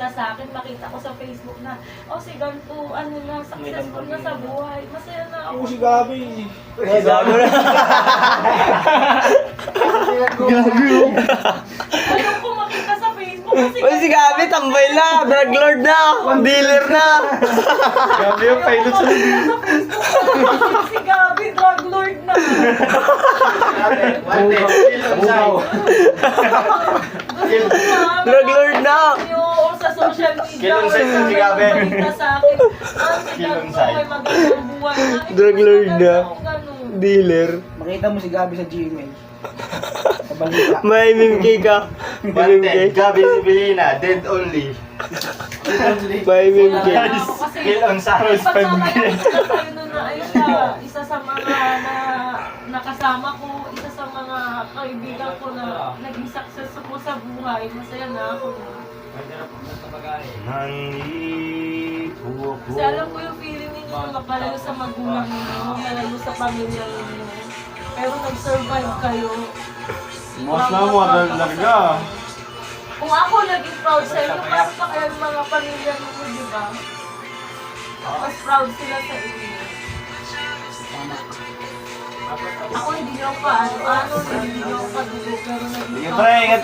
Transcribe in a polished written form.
kumita sa akin, makita ko sa Facebook na, oh si ganito, ano na, successful na sa buhay. Masaya na ako. Ako si Gabi. Gago na. Ayaw ko makita sa Facebook kasi Uy, si Gabi, tambay na. Drug lord na. Dealer na. Gabi yung pilot sa makita sa Facebook si Gabi, drug lord na. Drug lord na. Oo, sa social media. Kilonsay na si Gabi. Makita sa akin, si ganito Kilonsay. may magandang buhay na. Drug lord na. Ganun. Dealer. Makita mo si Gabi sa Gmail. Sa balita. May MMK ka. Wanted, MMK. Gabi Sibilina, dead only. May MMK. Kill on Saros Pagsama ko 5 sila sa'yo nun na ay siya, isa sa mga nakasama ko, isa sa mga kaibigan ko na naging successful sa buhay. Masaya na ako. Nandito ako. Kasi alam ko yung feeling ninyo na mapalayo sa magulang ninyo, malayo sa pamilya ninyo. Pero nag-survive kayo. Mas na mo, talaga. Kung ako naging proud sa inyo, mas pa kaya yung mga pamilya ninyo, di ba? Mas proud sila sa inyo. Ako hindi nyo pa ano, hindi nyo pa dugo, pero naging Sige, proud pre, ako ingat